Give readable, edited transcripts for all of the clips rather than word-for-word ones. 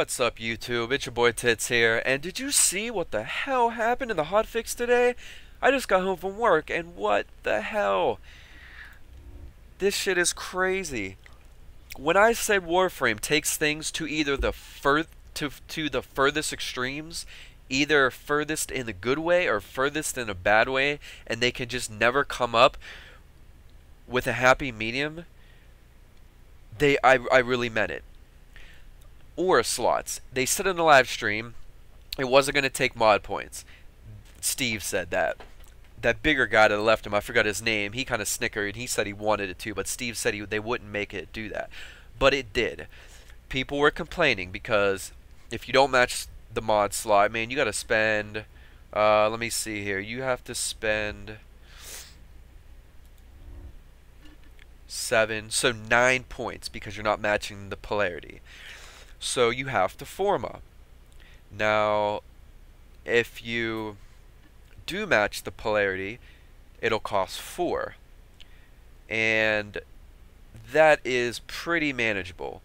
What's up, YouTube? It's your boy Tits here, and did you see what the hell happened in the hotfix today? I just got home from work, and what the hell? This shit is crazy. When I said Warframe takes things to either the to the furthest extremes, either furthest in the good way or furthest in a bad way, and they can just never come up with a happy medium, I really meant it. Aura slots. They said in the live stream it wasn't going to take mod points. Steve said that. That bigger guy to the left of him, I forgot his name, he kind of snickered. He said he wanted it to, but Steve said they wouldn't make it do that. But it did. People were complaining because if you don't match the mod slot, man, you got to spend, let me see here, you have to spend 9 points because you're not matching the polarity. So you have to forma. Now, if you do match the polarity, it'll cost 4. And that is pretty manageable.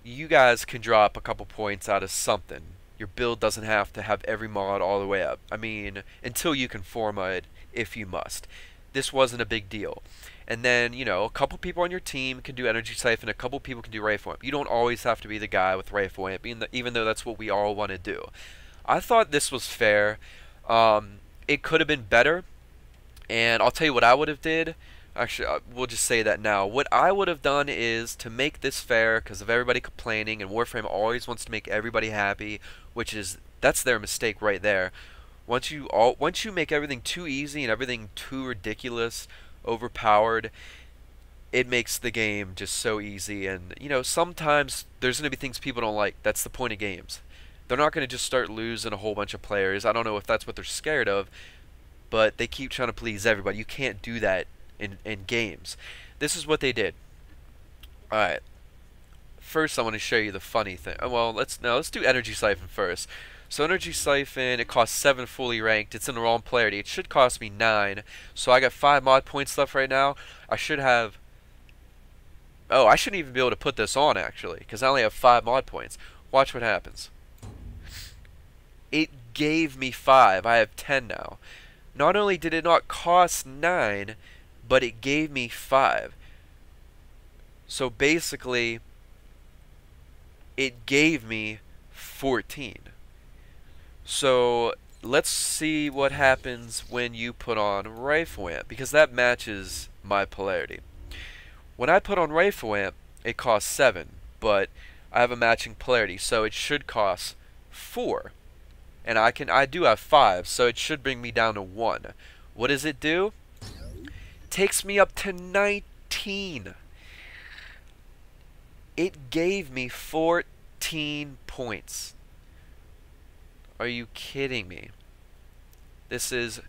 You guys can drop a couple points out of something. Your build doesn't have to have every mod all the way up. I mean, until you can forma it if you must. This wasn't a big deal. And then, you know, a couple people on your team can do Energy Siphon, a couple people can do Rifle Amp. You don't always have to be the guy with Rifle Amp, even though that's what we all want to do. I thought this was fair. It could have been better, and I'll tell you what I would have did. Actually, we'll just say that now. What I would have done is to make this fair, because of everybody complaining, and Warframe always wants to make everybody happy, that's their mistake right there. Once you make everything too easy and everything too ridiculous, overpowered, it makes the game just so easy. And you know, sometimes there's going to be things people don't like. That's the point of games. They're not going to just start losing a whole bunch of players. I don't know if that's what they're scared of, but they keep trying to please everybody. You can't do that in games. This is what they did. Alright, first I want to show you the funny thing. Well, let's do Energy Siphon first. So Energy Siphon, it costs 7 fully ranked. It's in the wrong polarity. It should cost me 9. So I got 5 mod points left right now. I should have... Oh, I shouldn't even be able to put this on, actually, because I only have 5 mod points. Watch what happens. It gave me 5. I have 10 now. Not only did it not cost 9, but it gave me 5. So basically, it gave me 14. So let's see what happens when you put on Rifle Amp, because that matches my polarity. When I put on Rifle Amp, it costs 7, but I have a matching polarity, so it should cost 4. And I do have 5, so it should bring me down to 1. What does it do? Takes me up to 19. It gave me 14 points. Are you kidding me? This is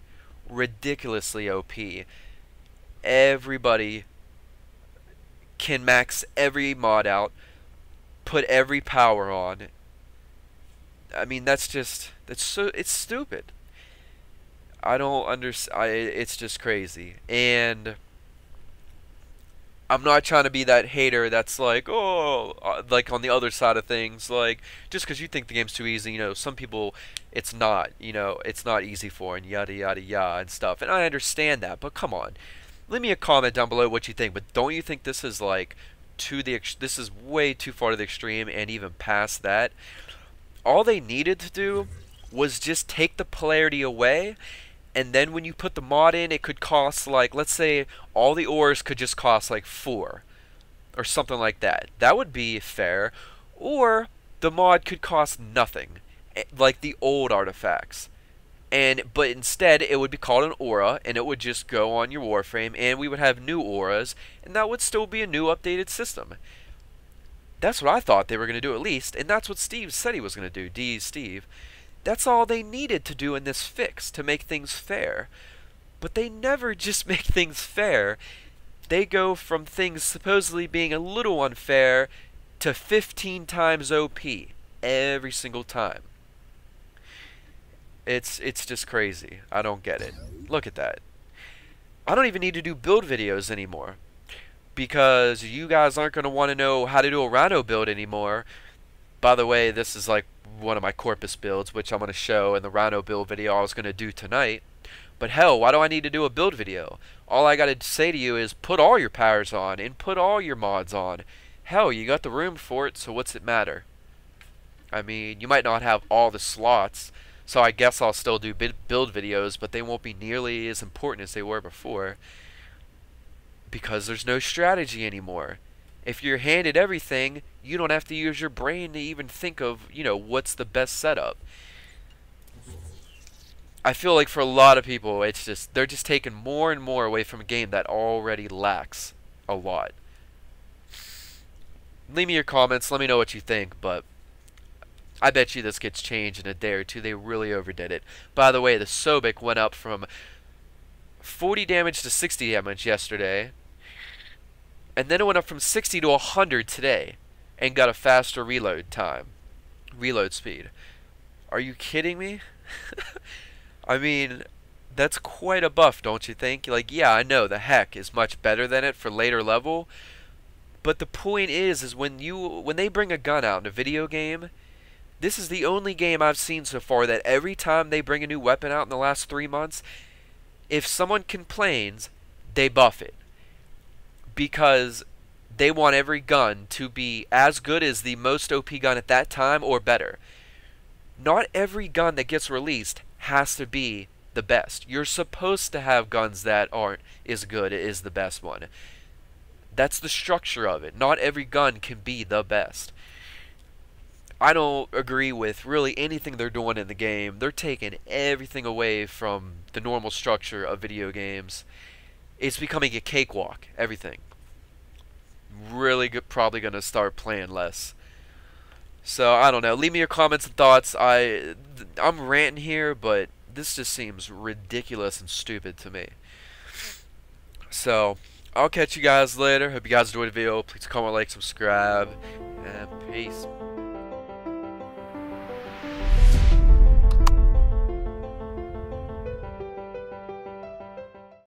ridiculously OP. Everybody can max every mod out, put every power on. I mean, it's stupid. I don't understand. It's just crazy. And I'm not trying to be that hater that's like, oh, like on the other side of things, like, just because you think the game's too easy, you know, some people, it's not, you know, it's not easy for, and yada, yada, yada, and stuff. And I understand that, but come on. Leave me a comment down below what you think, but don't you think this is, like, this is way too far to the extreme, and even past that? All they needed to do was just take the polarity away, and then when you put the mod in, it could cost, like, let's say all the ores could just cost like 4 or something like that. That would be fair. Or the mod could cost nothing, like the old artifacts. But instead it would be called an aura, and it would just go on your Warframe, and we would have new auras, and that would still be a new updated system. That's what I thought they were going to do, at least, and that's what Steve said he was going to do. Steve. That's all they needed to do in this fix to make things fair. But they never just make things fair. They go from things supposedly being a little unfair to 15 times OP every single time. It's just crazy. I don't get it. Look at that. I don't even need to do build videos anymore, because you guys aren't going to want to know how to do a Rhino build anymore. By the way, this is like one of my Corpus builds, which I'm going to show in the Rhino build video I was going to do tonight. But hell, why do I need to do a build video? All I got to say to you is put all your powers on and put all your mods on. Hell, you got the room for it, so what's it matter? I mean, you might not have all the slots, so I guess I'll still do build videos, but they won't be nearly as important as they were before. Because there's no strategy anymore. If you're handed everything, you don't have to use your brain to even think of, what's the best setup. I feel like for a lot of people, it's just they're just taking more and more away from a game that already lacks a lot. Leave me your comments, let me know what you think, but I bet you this gets changed in a day or two. They really overdid it. By the way, the Sobek went up from 40 damage to 60 damage yesterday, and then it went up from 60 to 100 today, and got a faster reload speed. Are you kidding me? I mean, that's quite a buff, don't you think? Like, yeah, I know the Heck is much better than it for later level, but the point is when they bring a gun out in a video game, this is the only game I've seen so far that every time they bring a new weapon out in the last 3 months, if someone complains, they buff it. Because they want every gun to be as good as the most OP gun at that time or better. Not every gun that gets released has to be the best. You're supposed to have guns that aren't as good as the best one. That's the structure of it. Not every gun can be the best. I don't agree with really anything they're doing in the game. They're taking everything away from the normal structure of video games. It's becoming a cakewalk, everything. Really probably going to start playing less. So, I don't know. Leave me your comments and thoughts. I'm ranting here, but this just seems ridiculous and stupid to me. So, I'll catch you guys later. Hope you guys enjoyed the video. Please comment, like, subscribe, and peace.